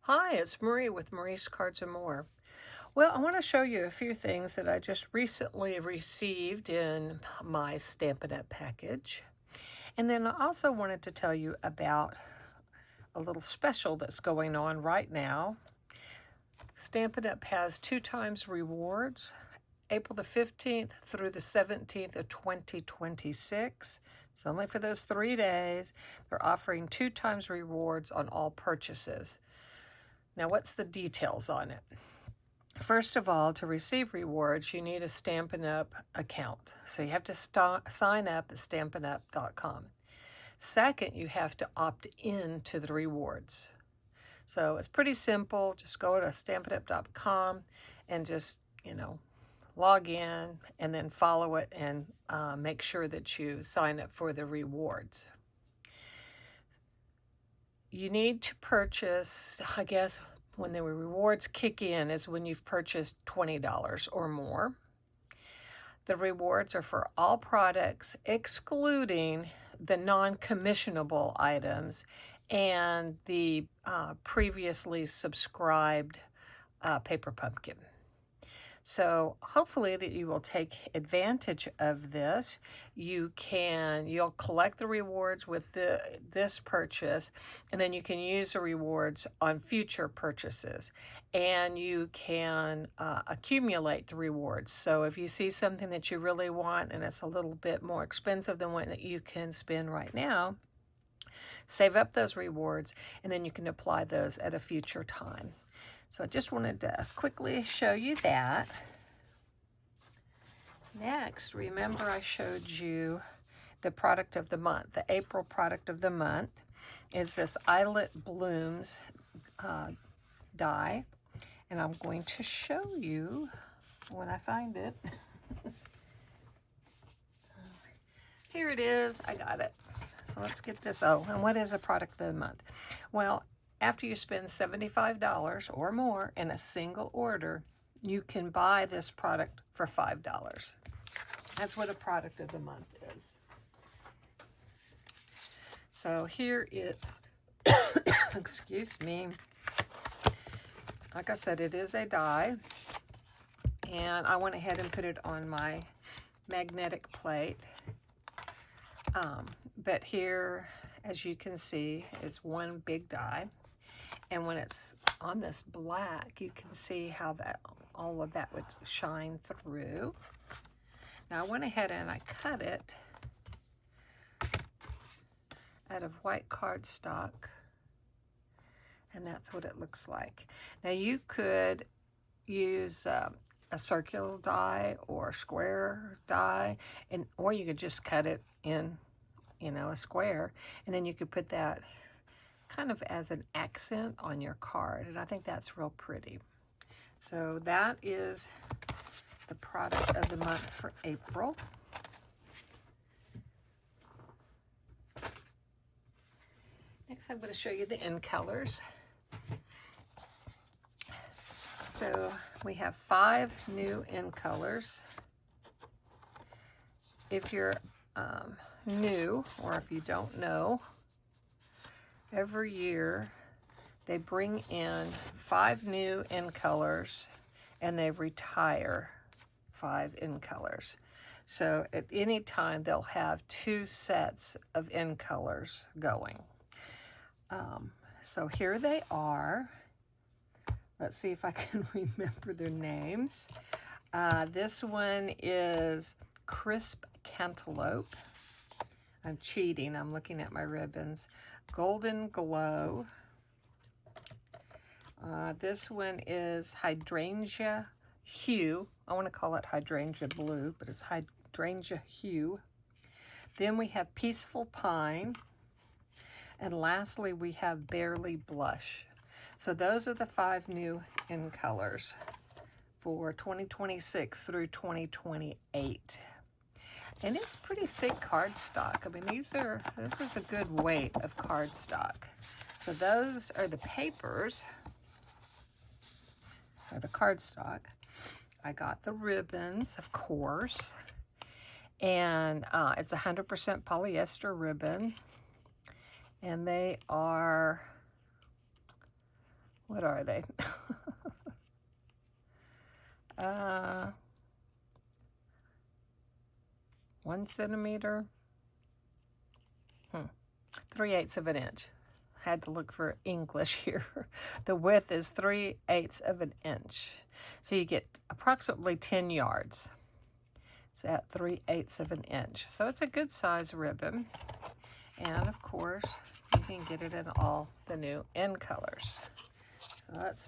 Hi, it's Marie with Marie's Cards and More. Well, I want to show you a few things that I just recently received in my Stampin' Up package. And then I also wanted to tell you about a little special that's going on right now. Stampin' Up has 2x rewards, April the 15th through the 17th of 2026. It's only for those 3 days. They're offering 2x rewards on all purchases. Now, what's the details on it? First of all, to receive rewards, you need a Stampin' Up account. So you have to sign up at stampinup.com. Second, you have to opt in to the rewards. So it's pretty simple. Just go to stampinup.com and just, log in and then follow it and make sure that you sign up for the rewards. You need to purchase, I guess, when the rewards kick in is when you've purchased $20 or more. The rewards are for all products, excluding the non-commissionable items and the previously subscribed paper pumpkin. So hopefully that you will take advantage of this. You'll collect the rewards with this purchase, and then you can use the rewards on future purchases. And you can accumulate the rewards. So if you see something that you really want and it's a little bit more expensive than what you can spend right now, save up those rewards, and then you can apply those at a future time. So I just wanted to quickly show you that. Next, remember I showed you the product of the month. The April product of the month is this Eyelet Blooms die. And I'm going to show you when I find it. Here it is. I got it. So let's get this. Oh, and what is a product of the month? Well, after you spend $75 or more in a single order, you can buy this product for $5. That's what a product of the month is. So here is, excuse me, like I said, it is a die, and I went ahead and put it on my magnetic plate. But here, as you can see, is one big die. And when it's on this black, you can see how all of that would shine through. Now I went ahead and I cut it out of white cardstock, and that's what it looks like. Now you could use a circular die or a square die, or you could just cut it in, a square, and then you could put that kind of as an accent on your card, and I think that's real pretty. So that is the product of the month for April. Next, I'm going to show you the in colors. So we have 5 new in colors. If you're new, or if you don't know, every year they bring in 5 new in colors and they retire 5 in colors. So at any time they'll have 2 sets of in colors going. So here they are. Let's see if I can remember their names. This one is Crisp Cantaloupe. I'm cheating, I'm looking at my ribbons. Golden Glow. This one is Hydrangea Hue. I want to call it Hydrangea Blue, but it's Hydrangea Hue. Then we have Peaceful Pine. And lastly, we have Barely Blush. So those are the 5 new in colors for 2026 through 2028. And it's pretty thick cardstock. I mean, this is a good weight of cardstock. So those are the papers, or the cardstock. I got the ribbons, of course. And it's 100% polyester ribbon. And they are What are they? 1 centimeter. 3/8 of an inch. Had to look for English here. The width is 3/8 of an inch. So you get approximately 10 yards. It's at 3/8 of an inch. So it's a good size ribbon. And of course, you can get it in all the new end colors. So let's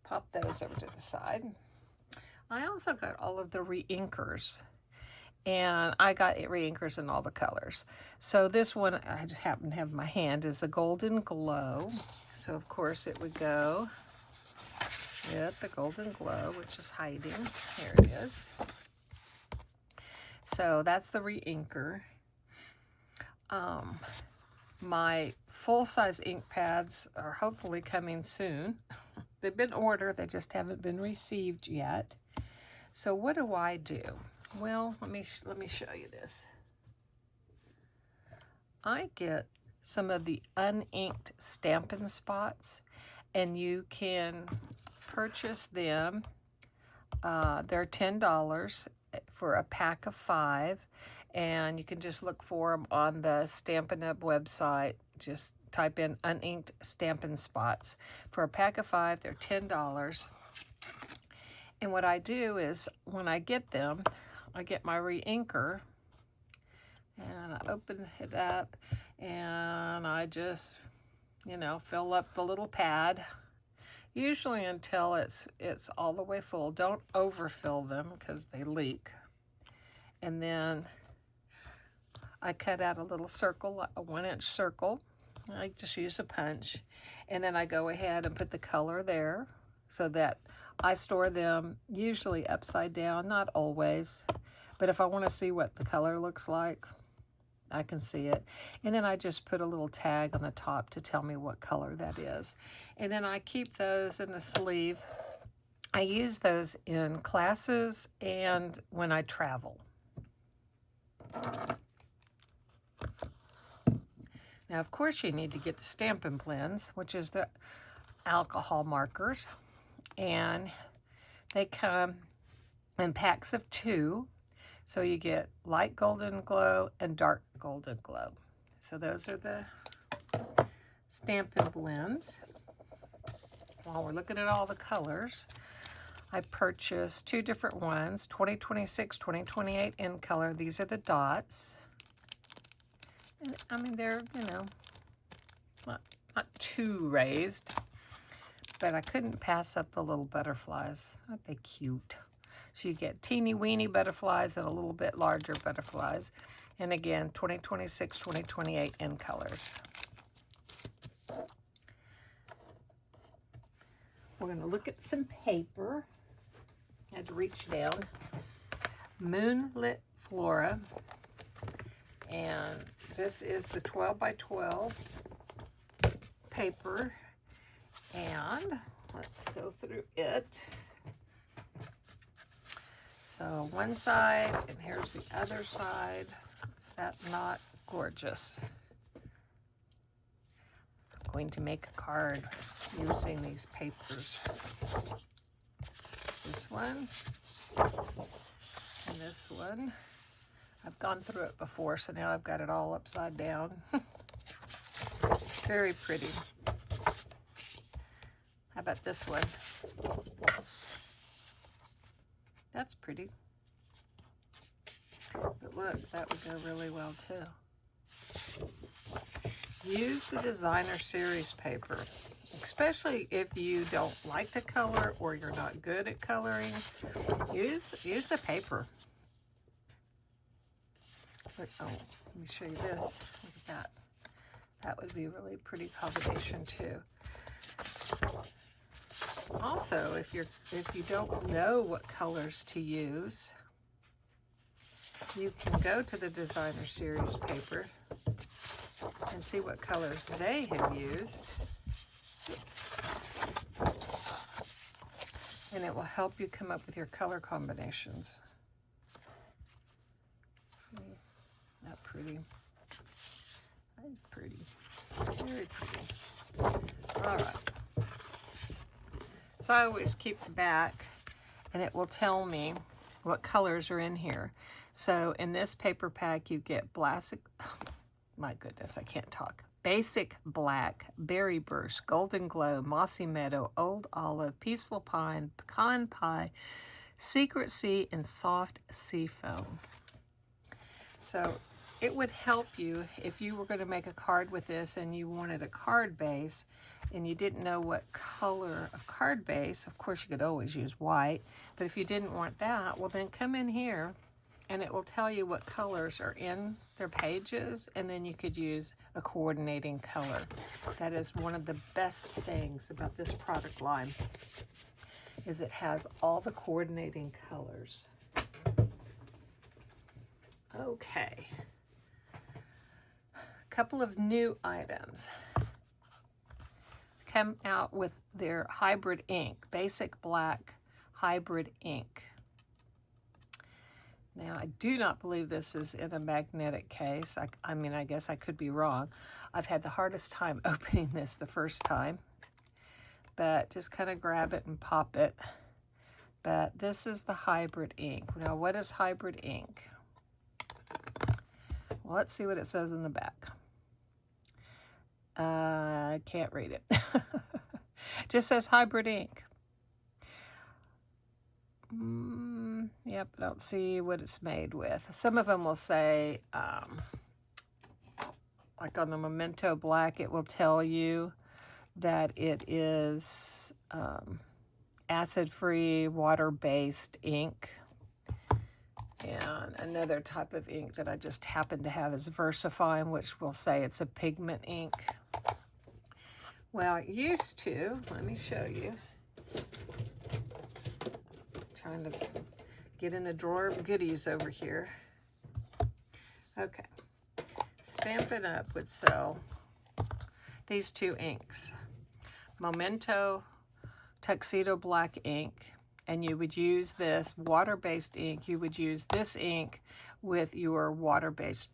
pop those over to the side. I also got all of the re-inkers. And I got re-inkers in all the colors. So this one I just happen to have in my hand is the Golden Glow. So of course it would go with the Golden Glow, which is hiding. Here it is. So that's the re-inker. My full-size ink pads are hopefully coming soon. They've been ordered, they just haven't been received yet. So what do I do? Well, let me show you this. I get some of the uninked Stampin' Spots, and you can purchase them. They're $10 for a pack of 5, and you can just look for them on the Stampin' Up website. Just type in uninked Stampin' Spots. For a pack of 5, they're $10. And what I do is, when I get them, I get my re-inker, and I open it up, and I just, fill up the little pad, usually until it's all the way full. Don't overfill them because they leak. And then I cut out a little circle, a 1-inch circle. I just use a punch, and then I go ahead and put the color there, so that I store them usually upside down, not always, but if I want to see what the color looks like, I can see it. And then I just put a little tag on the top to tell me what color that is. And then I keep those in a sleeve. I use those in classes and when I travel. Now, of course, you need to get the Stampin' Blends, which is the alcohol markers. And they come in packs of 2. So you get light Golden Glow and dark Golden Glow. So those are the Stampin' Blends. While we're looking at all the colors, I purchased 2 different ones, 2026, 2028 in color. These are the dots. And, I mean, they're, not too raised. But I couldn't pass up the little butterflies. Aren't they cute? So you get teeny weeny butterflies and a little bit larger butterflies. And again, 2026, 2028 in colors. We're going to look at some paper. I had to reach down. Moonlit Flora. And this is the 12 by 12 paper. And let's go through it. So one side, and here's the other side. Is that not gorgeous? I'm going to make a card using these papers. This one and this one. I've gone through it before, so now I've got it all upside down. Very pretty. How about this one? That's pretty. But look, that would go really well too. Use the designer series paper, especially if you don't like to color or you're not good at coloring. Use the paper. But, oh, let me show you this. Look at that. That would be a really pretty combination too. Also, if you don't know what colors to use, you can go to the designer series paper and see what colors they have used. Oops. And it will help you come up with your color combinations. See, not pretty. Pretty. Very pretty. All right. So I always keep the back, and it will tell me what colors are in here. So in this paper pack, you get basic, my goodness, I can't talk. Basic Black, Berry Burst, Golden Glow, Mossy Meadow, Old Olive, Peaceful Pine, Pecan Pie, Secret Sea, and Soft Sea Foam. So it would help you if you were going to make a card with this and you wanted a card base and you didn't know what color of card base. Of course, you could always use white, but if you didn't want that, well, then come in here and it will tell you what colors are in their pages, and then you could use a coordinating color. That is one of the best things about this product line, is it has all the coordinating colors. Okay. A couple of new items come out with their hybrid ink, Basic Black hybrid ink. Now, I do not believe this is in a magnetic case. I mean, I guess I could be wrong. I've had the hardest time opening this the first time, but just kind of grab it and pop it. But this is the hybrid ink. Now, what is hybrid ink? Well, let's see what it says in the back. I can't read it. It just says hybrid ink. Yep, I don't see what it's made with. Some of them will say, like on the Memento Black, it will tell you that it is acid-free, water-based ink. And another type of ink that I just happen to have is VersaFine, which will say it's a pigment ink. Well, it used to, let me show you. Trying to get in the drawer of goodies over here. Okay. Stampin' Up! Would sell these two inks. Memento Tuxedo Black ink, and you would use this water-based ink. You would use this ink with your water-based,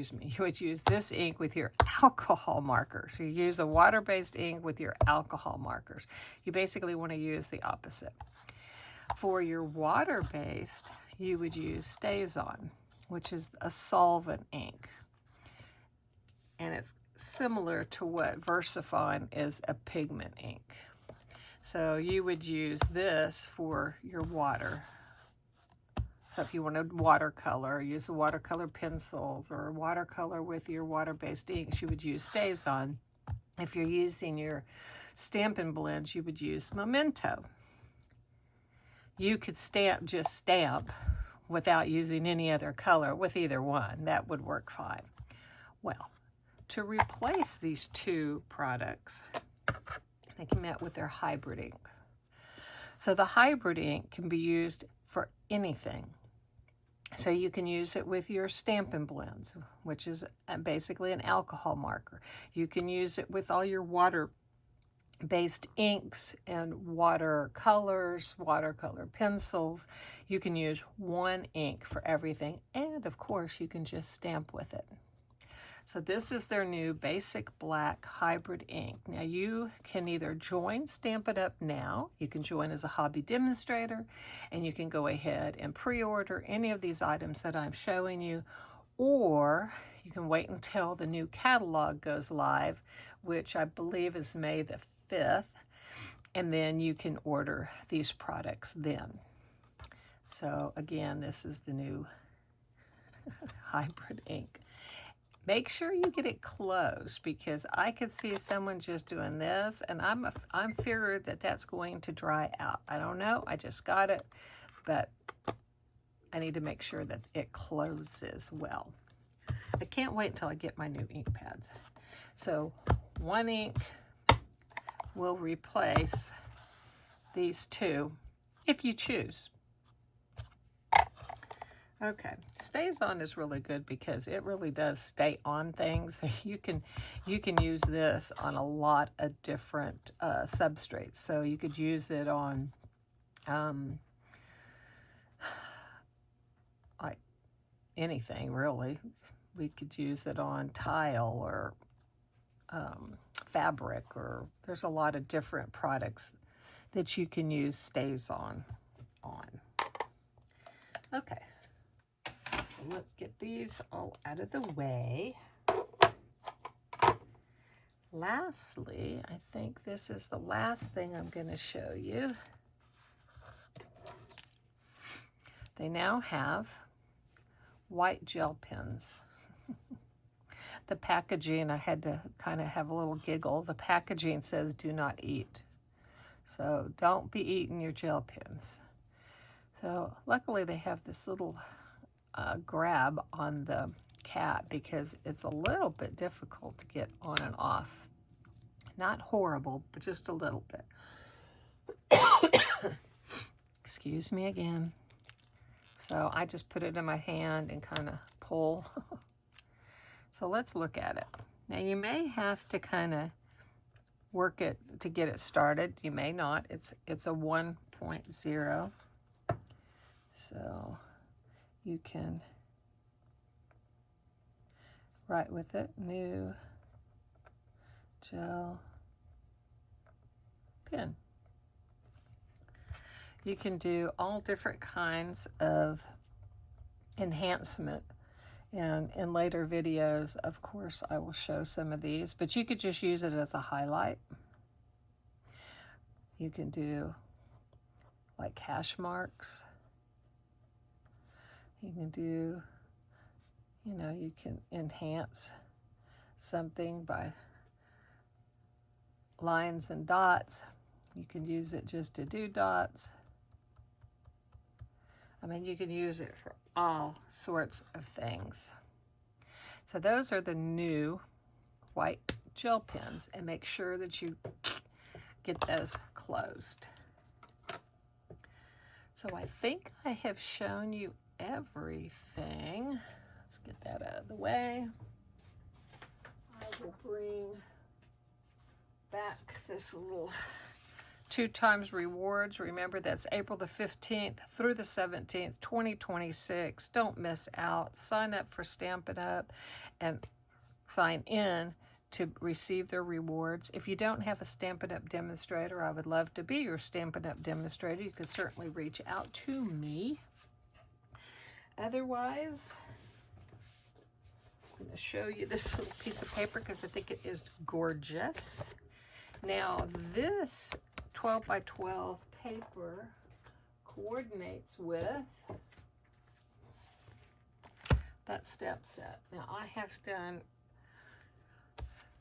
you would use this ink with your alcohol markers. You use a water-based ink with your alcohol markers. You basically want to use the opposite. For your water-based, you would use StazOn, which is a solvent ink. And it's similar to what VersaFine is, a pigment ink. So you would use this for your water. So if you wanted watercolor, use the watercolor pencils or watercolor with your water-based inks, you would use StazOn. If you're using your Stampin' Blends, you would use Memento. You could just stamp without using any other color with either one. That would work fine. Well, to replace these two products, they came out with their hybrid ink. So the hybrid ink can be used for anything. So you can use it with your Stampin' Blends, which is basically an alcohol marker. You can use it with all your water-based inks and watercolors, watercolor pencils. You can use one ink for everything. And of course, you can just stamp with it. So this is their new Basic Black hybrid ink. Now you can either join Stampin' Up! Now, you can join as a hobby demonstrator, and you can go ahead and pre-order any of these items that I'm showing you, or you can wait until the new catalog goes live, which I believe is May the 5th, and then you can order these products then. So again, this is the new hybrid ink. Make sure you get it closed, because I could see someone just doing this, and I'm feared that that's going to dry out. I don't know. I just got it, but I need to make sure that it closes well. I can't wait until I get my new ink pads. So one ink will replace these two if you choose. Okay, StazOn is really good because it really does stay on things. You can use this on a lot of different substrates. So you could use it on like anything really. We could use it on tile or fabric, or there's a lot of different products that you can use StazOn on. Okay, so let's get these all out of the way. Lastly, I think this is the last thing I'm going to show you. They now have white gel pens. The packaging, I had to kind of have a little giggle. The packaging says do not eat. So don't be eating your gel pens. So luckily they have this little grab on the cap because it's a little bit difficult to get on and off. Not horrible, but just a little bit. Excuse me again. So I just put it in my hand and kind of pull. So let's look at it. Now you may have to kind of work it to get it started. You may not. It's a 1.0. So you can write with it, new gel pen. You can do all different kinds of enhancement, and in later videos, of course, I will show some of these, but you could just use it as a highlight. You can do like hash marks. You can do, you know, you can enhance something by lines and dots. You can use it just to do dots. I mean, you can use it for all sorts of things. So those are the new white gel pens, and make sure that you get those closed. So I think I have shown you everything. Let's get that out of the way. I will bring back this little 2x rewards. Remember, that's April the 15th through the 17th, 2026. Don't miss out. Sign up for Stampin' Up and sign in to receive their rewards. If you don't have a Stampin' Up demonstrator, I would love to be your Stampin' Up demonstrator. You can certainly reach out to me. Otherwise, I'm going to show you this little piece of paper because I think it is gorgeous. Now, this 12 by 12 paper coordinates with that stamp set. Now, I have done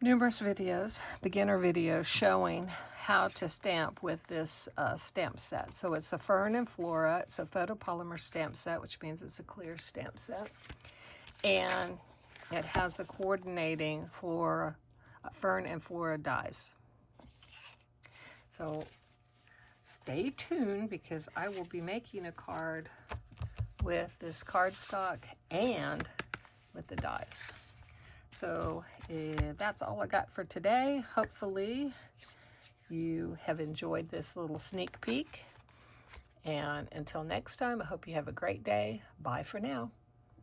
numerous videos, beginner videos, showing how to stamp with this stamp set. So it's a Fern and Flora. It's a photopolymer stamp set, which means it's a clear stamp set. And it has a coordinating Fern and Flora dies. So stay tuned, because I will be making a card with this cardstock and with the dies. So that's all I got for today. Hopefully you have enjoyed this little sneak peek. And until next time, I hope you have a great day. Bye for now.